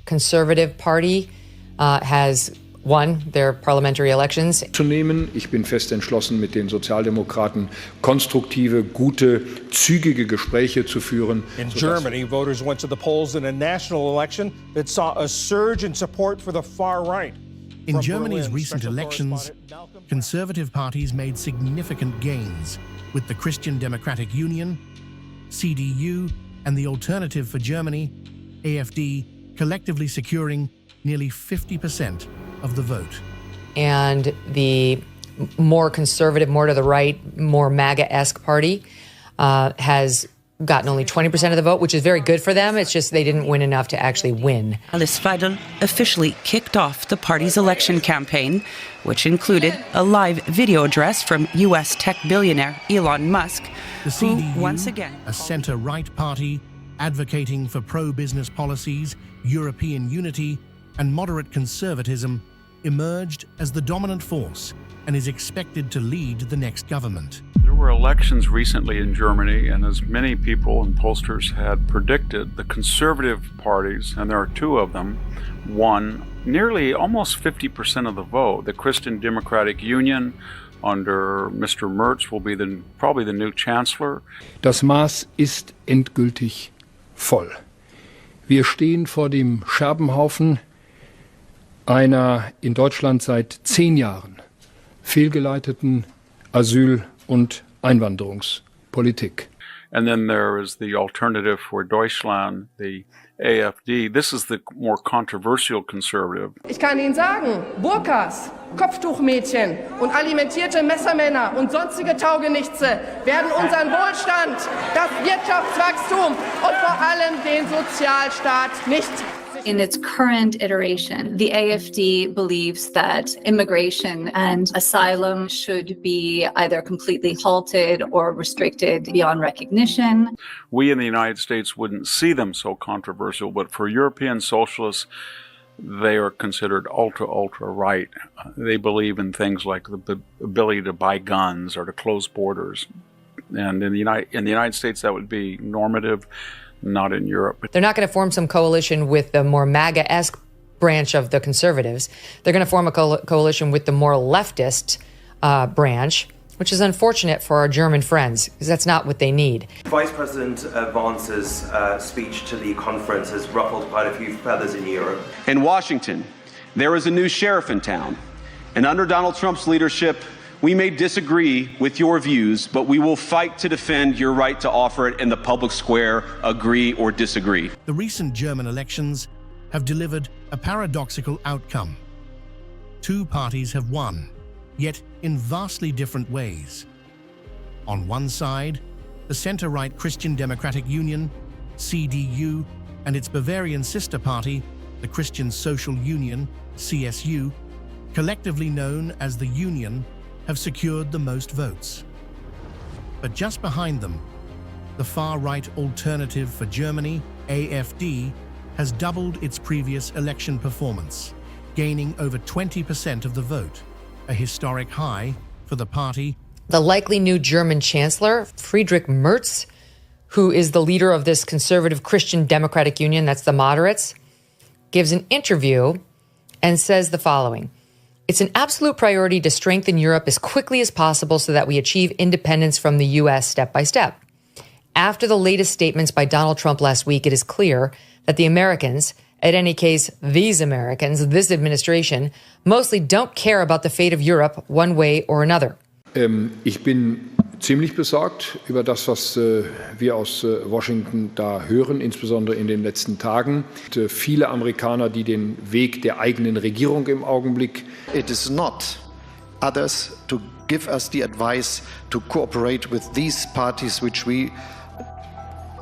Conservative Party has won their parliamentary elections. Zu nehmen. Ich bin fest entschlossen, mit den Sozialdemokraten konstruktive, gute, zügige Gespräche zu führen. In Germany, voters went to the polls in a national election that saw a surge in support for the far right. In Germany's recent elections, conservative parties made significant gains, with the Christian Democratic Union, CDU, and the Alternative for Germany, AfD, collectively securing nearly 50% of the vote. And the more conservative, more to the right, more MAGA-esque party has gotten only 20% of the vote, which is very good for them. It's just they didn't win enough to actually win. Alice Weidel officially kicked off the party's election campaign, which included a live video address from U.S. tech billionaire Elon Musk, the CDU, who once again, a center-right party advocating for pro-business policies, European unity, and moderate conservatism, emerged as the dominant force and is expected to lead the next government. There were elections recently in Germany, and as many people and pollsters had predicted, the conservative parties, and there are two of them, won nearly almost 50% of the vote. The Christian Democratic Union under Mr. Merz will be probably the new Chancellor. Das Maß ist endgültig voll. Wir stehen vor dem Scherbenhaufen einer in Deutschland seit 10 Jahren fehlgeleiteten Asyl- und Einwanderungspolitik. And then there is the Alternative for Deutschland, the AfD. This is the more controversial conservative. Ich kann Ihnen sagen, Burkas, Kopftuchmädchen und alimentierte Messermänner und sonstige Taugenichtse werden unseren Wohlstand, das Wirtschaftswachstum und vor allem den Sozialstaat nicht. In its current iteration, the AfD believes that immigration and asylum should be either completely halted or restricted beyond recognition. We in the United States wouldn't see them so controversial, but for European socialists, they are considered ultra-right. They believe in things like the ability to buy guns or to close borders. And in the United States, that would be normative. Not in Europe. They're not going to form some coalition with the more MAGA-esque branch of the conservatives. They're going to form a coalition with the more leftist branch, which is unfortunate for our German friends, because that's not what they need. Vice President Vance's speech to the conference has ruffled quite a few feathers in Europe. In Washington, there is a new sheriff in town, and under Donald Trump's leadership, we may disagree with your views, but we will fight to defend your right to offer it in the public square, agree or disagree. The recent German elections have delivered a paradoxical outcome. Two parties have won, yet in vastly different ways. On one side, the center-right Christian Democratic Union, CDU, and its Bavarian sister party, the Christian Social Union, CSU, collectively known as the Union, have secured the most votes. But just behind them, the far-right Alternative for Germany, AfD, has doubled its previous election performance, gaining over 20% of the vote, a historic high for the party. The likely new German Chancellor, Friedrich MZ, who is the leader of this conservative Christian Democratic Union, that's the moderates, gives an interview and says the following: "It's an absolute priority to strengthen Europe as quickly as possible so that we achieve independence from the U.S. step by step. After the latest statements by Donald Trump last week, it is clear that the Americans, in any case, these Americans, this administration, mostly don't care about the fate of Europe one way or another." Ich bin ziemlich besorgt über das, was wir aus Washington da hören, insbesondere in den letzten Tagen. Viele Amerikaner, die den Weg der eigenen Regierung im Augenblick. It is not others to give us the advice to cooperate with these parties which we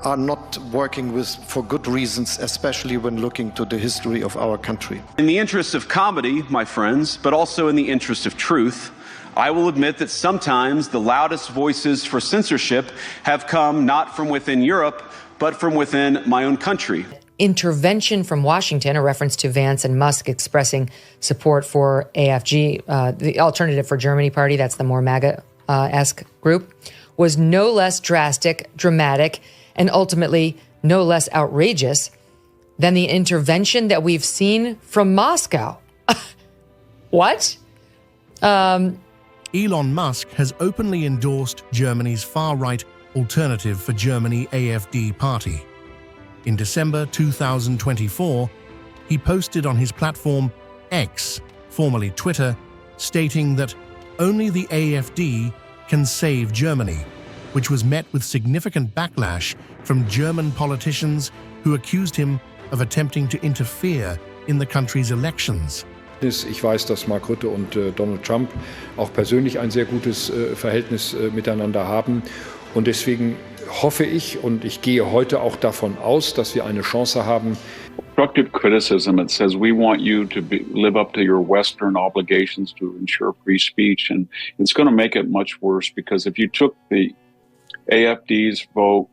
are not working with for good reasons, especially when looking to the history of our country. In the interest of comedy, my friends, but also in the interest of truth, I will admit that sometimes the loudest voices for censorship have come not from within Europe, but from within my own country. Intervention from Washington, a reference to Vance and Musk expressing support for AfG, the Alternative for Germany party, that's the more MAGA-esque group, was no less drastic, dramatic, and ultimately no less outrageous than the intervention that we've seen from Moscow. What? Elon Musk has openly endorsed Germany's far-right Alternative for Germany AfD party. In December 2024, he posted on his platform X, formerly Twitter, stating that only the AfD can save Germany, which was met with significant backlash from German politicians who accused him of attempting to interfere in the country's elections. Ich weiß, dass Mark Rutte und Donald Trump auch persönlich ein sehr gutes Verhältnis miteinander haben. Und deswegen hoffe ich und ich gehe heute auch davon aus, dass wir eine Chance haben. Constructive criticism, it says we want you to live up to your Western obligations to ensure free speech. And it's going to make it much worse because if you took the AfD's vote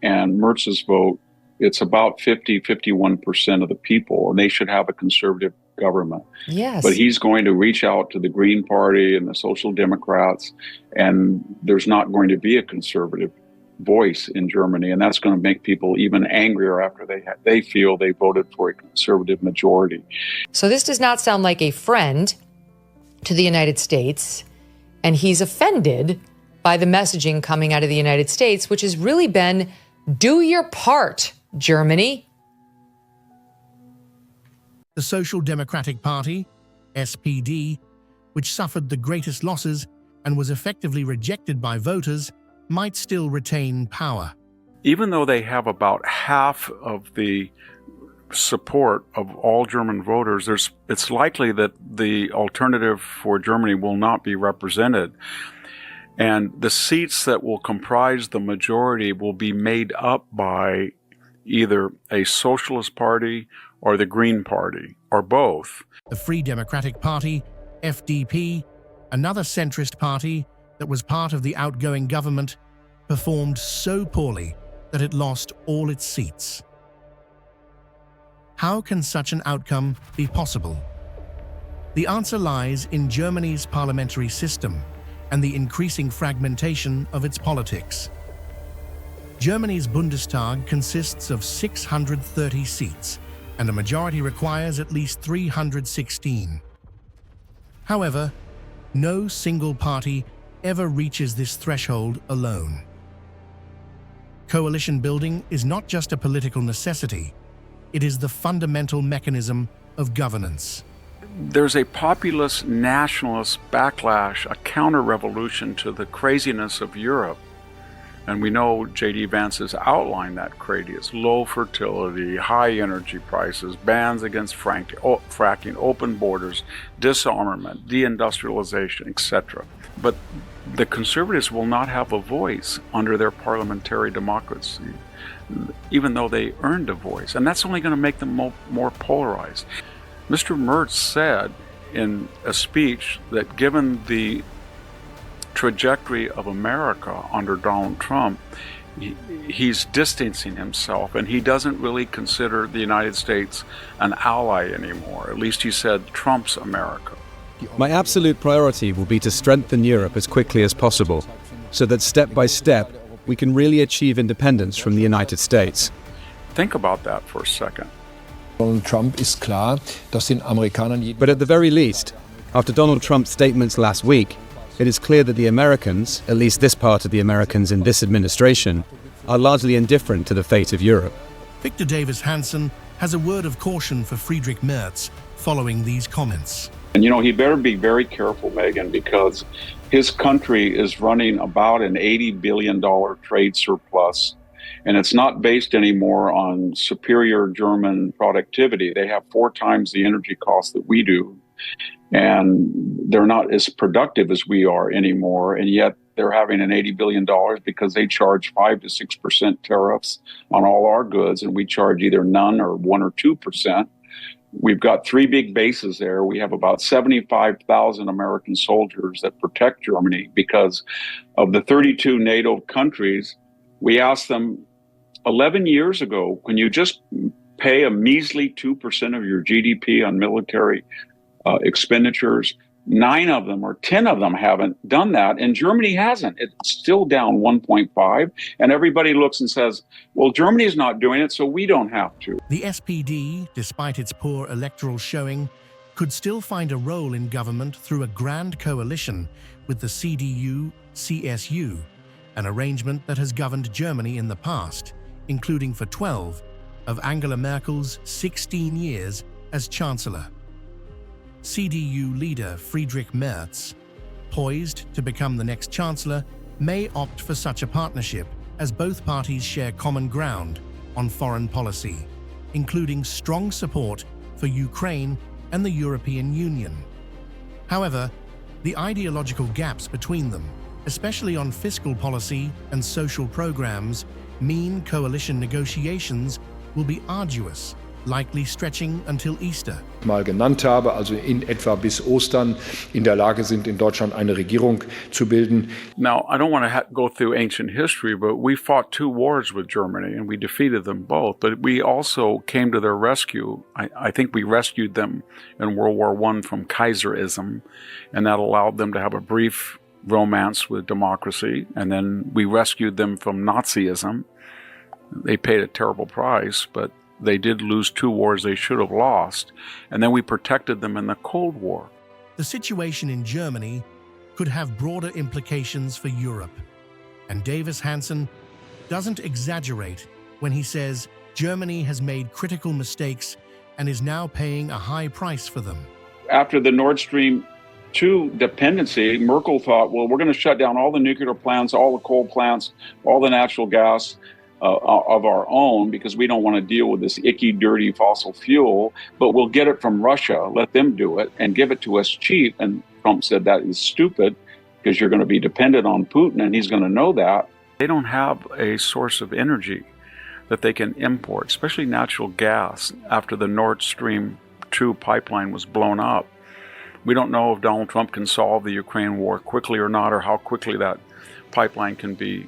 and Mertz's vote, it's about 51% of the people, and they should have a conservative government. Yes. But he's going to reach out to the Green Party and the Social Democrats, and there's not going to be a conservative voice in Germany, and that's going to make people even angrier after they feel they voted for a conservative majority. So this does not sound like a friend to the United States, and he's offended by the messaging coming out of the United States, which has really been, do your part, Germany. The Social Democratic Party, SPD, which suffered the greatest losses and was effectively rejected by voters, might still retain power. Even though they have about half of the support of all German voters, it's likely that the Alternative for Germany will not be represented. And the seats that will comprise the majority will be made up by either a socialist party or the Green Party, or both. The Free Democratic Party, FDP, another centrist party that was part of the outgoing government, performed so poorly that it lost all its seats. How can such an outcome be possible? The answer lies in Germany's parliamentary system and the increasing fragmentation of its politics. Germany's Bundestag consists of 630 seats, and a majority requires at least 316. However, no single party ever reaches this threshold alone. Coalition building is not just a political necessity, it is the fundamental mechanism of governance. There's a populist nationalist backlash, a counter-revolution to the craziness of Europe. And we know J.D. Vance has outlined that craziness: low fertility, high energy prices, bans against fracking, open borders, disarmament, deindustrialization, etc. But the conservatives will not have a voice under their parliamentary democracy, even though they earned a voice. And that's only going to make them more polarized. Mr. Merz said in a speech that given the trajectory of America under Donald Trump, he's distancing himself, and he doesn't really consider the United States an ally anymore. At least he said Trump's America. My absolute priority will be to strengthen Europe as quickly as possible, so that step by step we can really achieve independence from the United States. Think about that for a second. Donald Trump ist klar, dass den Amerikanern But at the very least, after Donald Trump's statements last week, it is clear that the Americans, at least this part of the Americans in this administration, are largely indifferent to the fate of Europe. Victor Davis Hanson has a word of caution for Friedrich Merz following these comments. And he better be very careful, Megyn, because his country is running about an $80 billion trade surplus, and it's not based anymore on superior German productivity. They have 4 times the energy costs that we do, and they're not as productive as we are anymore, and yet they're having an $80 billion because they charge 5 to 6% tariffs on all our goods, and we charge either none or 1 or 2%. We've got 3 big bases there. We have about 75,000 American soldiers that protect Germany because of the 32 NATO countries. We asked them 11 years ago, can you just pay a measly 2% of your GDP on military expenditures? 9 of them or 10 of them haven't done that, and Germany hasn't. It's still down 1.5, and everybody looks and says, well, Germany's not doing it, so we don't have to. The SPD, despite its poor electoral showing, could still find a role in government through a grand coalition with the CDU-CSU, an arrangement that has governed Germany in the past, including for 12 of Angela Merkel's 16 years as Chancellor. CDU leader Friedrich MZ, poised to become the next Chancellor, may opt for such a partnership as both parties share common ground on foreign policy, including strong support for Ukraine and the European Union. However, the ideological gaps between them, especially on fiscal policy and social programs, mean coalition negotiations will be arduous, likely stretching until Easter. Mal genannt habe, also in etwa bis Ostern in der Lage sind, in Deutschland eine Regierung zu bilden. Now, I don't want to go through ancient history, but we fought 2 wars with Germany and we defeated them both. But we also came to their rescue. I think we rescued them in World War I from Kaiserism, and that allowed them to have a brief romance with democracy. And then we rescued them from Nazism. They paid a terrible price, but they did lose 2 wars they should have lost, and then we protected them in the Cold War. The situation in Germany could have broader implications for Europe, and Davis Hanson doesn't exaggerate when he says Germany has made critical mistakes and is now paying a high price for them. After the Nord Stream 2 dependency, Merkel thought, well, we're going to shut down all the nuclear plants, all the coal plants, all the natural gas of our own, because we don't want to deal with this icky, dirty fossil fuel, but we'll get it from Russia, let them do it, and give it to us cheap. And Trump said that is stupid because you're going to be dependent on Putin, and he's going to know that. They don't have a source of energy that they can import, especially natural gas, after the Nord Stream 2 pipeline was blown up. We don't know if Donald Trump can solve the Ukraine war quickly or not, or how quickly that pipeline can be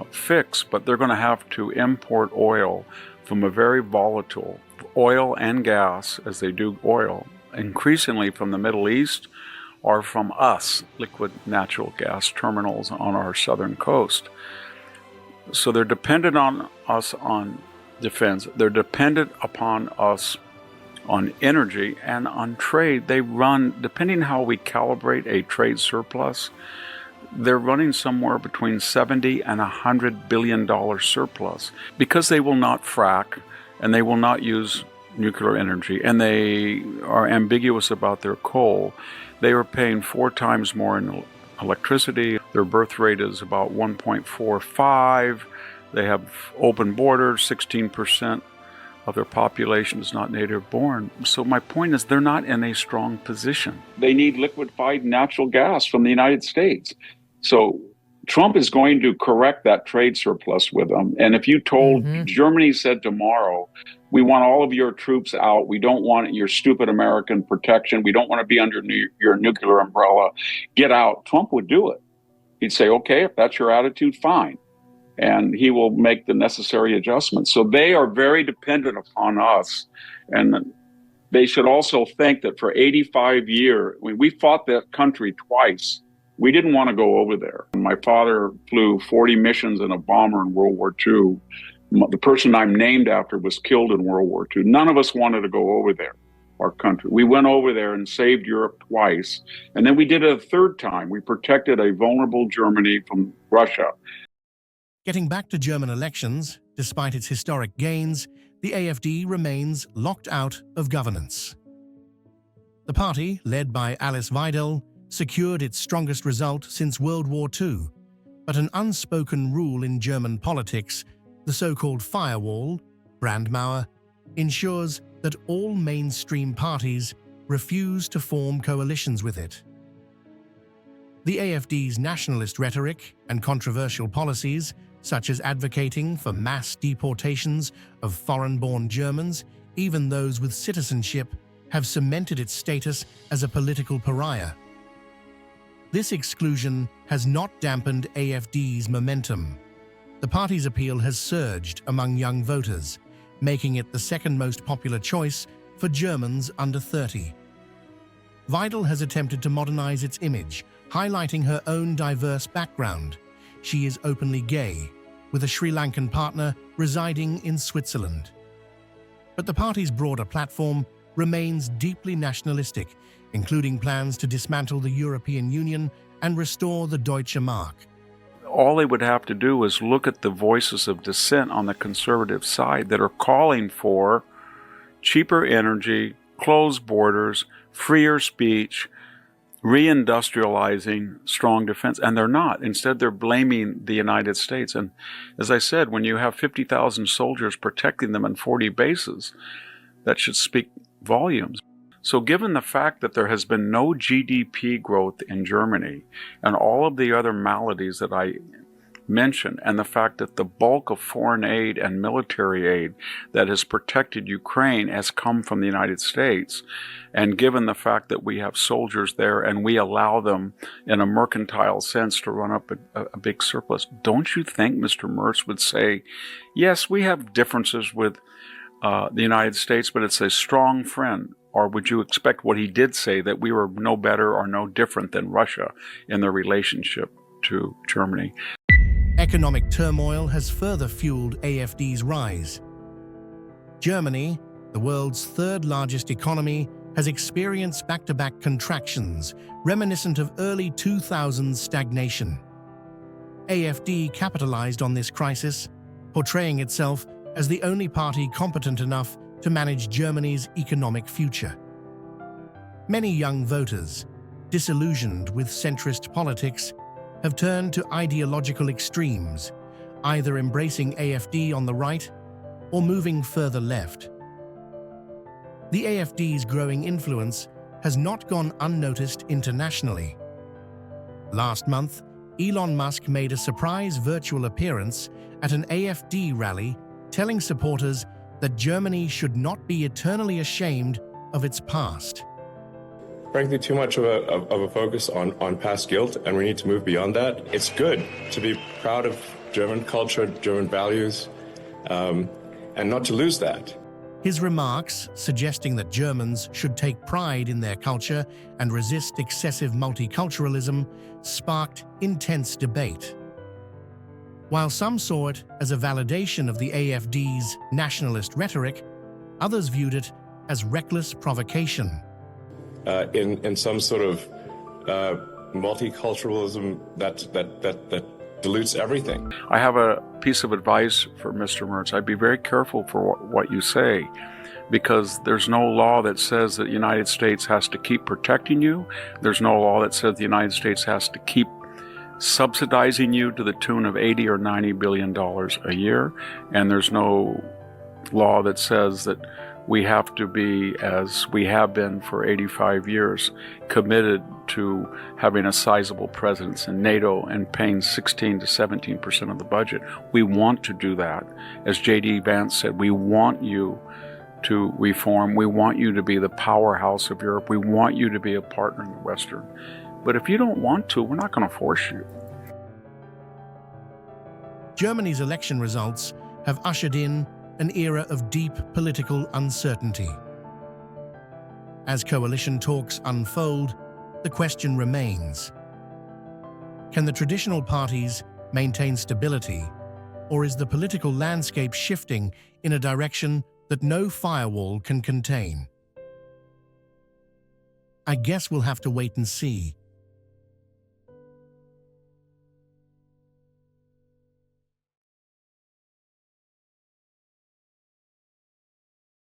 fixed, but they're going to have to import oil from a very volatile oil and gas, as they do oil, increasingly from the Middle East or from us, liquid natural gas terminals on our southern coast. So they're dependent on us on defense. They're dependent upon us on energy and on trade. They run, depending how we calibrate a trade surplus, they're running somewhere between $70 and $100 billion surplus, because they will not frack and they will not use nuclear energy, and they are ambiguous about their coal. They are paying 4 times more in electricity. Their birth rate is about 1.45. They have open borders. 16% of their population is not native born. So my point is, they're not in a strong position. They need liquefied natural gas from the United States. So Trump is going to correct that trade surplus with them. And if you told Germany said tomorrow, we want all of your troops out, we don't want your stupid American protection, we don't want to be under your nuclear umbrella, get out, Trump would do it. He'd say, okay, if that's your attitude, fine. And he will make the necessary adjustments. So they are very dependent upon us. And they should also think that for 85 years, we fought that country twice. We didn't want to go over there. My father flew 40 missions in a bomber in World War II. The person I'm named after was killed in World War II. None of us wanted to go over there, our country. We went over there and saved Europe twice. And then we did it a 3rd time. We protected a vulnerable Germany from Russia. Getting back to German elections, despite its historic gains, the AfD remains locked out of governance. The party, led by Alice Weidel, secured its strongest result since World War II, but an unspoken rule in German politics, the so-called firewall, Brandmauer, ensures that all mainstream parties refuse to form coalitions with it. The AfD's nationalist rhetoric and controversial policies, such as advocating for mass deportations of foreign-born Germans, even those with citizenship, have cemented its status as a political pariah. This exclusion has not dampened AfD's momentum. The party's appeal has surged among young voters, making it the 2nd most popular choice for Germans under 30. Vidal has attempted to modernize its image, highlighting her own diverse background. She is openly gay, with a Sri Lankan partner residing in Switzerland. But the party's broader platform remains deeply nationalistic, including plans to dismantle the European Union and restore the Deutsche Mark. All they would have to do is look at the voices of dissent on the conservative side that are calling for cheaper energy, closed borders, freer speech, reindustrializing strong defense, and they're not. Instead, they're blaming the United States. And as I said, when you have 50,000 soldiers protecting them in 40 bases, that should speak volumes. So given the fact that there has been no GDP growth in Germany and all of the other maladies that I mentioned, and the fact that the bulk of foreign aid and military aid that has protected Ukraine has come from the United States, and given the fact that we have soldiers there and we allow them in a mercantile sense to run up a big surplus, don't you think Mr. Merz would say, yes, we have differences with the United States, but it's a strong friend? Or would you expect what he did say, that we were no better or no different than Russia in their relationship to Germany? Economic turmoil has further fueled AfD's rise. Germany, the world's third largest economy, has experienced back-to-back contractions, reminiscent of early 2000s stagnation. AfD capitalized on this crisis, portraying itself as the only party competent enough to manage Germany's economic future. Many young voters, disillusioned with centrist politics, have turned to ideological extremes, either embracing AfD on the right or moving further left. The AfD's growing influence has not gone unnoticed internationally. Last month, Elon Musk made a surprise virtual appearance at an AfD rally, telling supporters that Germany should not be eternally ashamed of its past. Frankly, too much of a focus on past guilt, and we need to move beyond that. It's good to be proud of German culture, German values, and not to lose that. His remarks, suggesting that Germans should take pride in their culture and resist excessive multiculturalism, sparked intense debate. While some saw it as a validation of the AfD's nationalist rhetoric, others viewed it as reckless provocation. In some sort of multiculturalism that dilutes everything. I have a piece of advice for Mr. Merz. I'd be very careful for what you say, because there's no law that says that the United States has to keep protecting you. There's no law that says the United States has to keep subsidizing you to the tune of $80 or $90 billion a year. And there's no law that says that we have to be, as we have been for 85 years, committed to having a sizable presence in NATO and paying 16 to 17% of the budget. We want to do that. As J.D. Vance said, we want you to reform. We want you to be the powerhouse of Europe. We want you to be a partner in the Western. But if you don't want to, we're not going to force you. Germany's election results have ushered in an era of deep political uncertainty. As coalition talks unfold, the question remains: can the traditional parties maintain stability, or is the political landscape shifting in a direction that no firewall can contain? I guess we'll have to wait and see.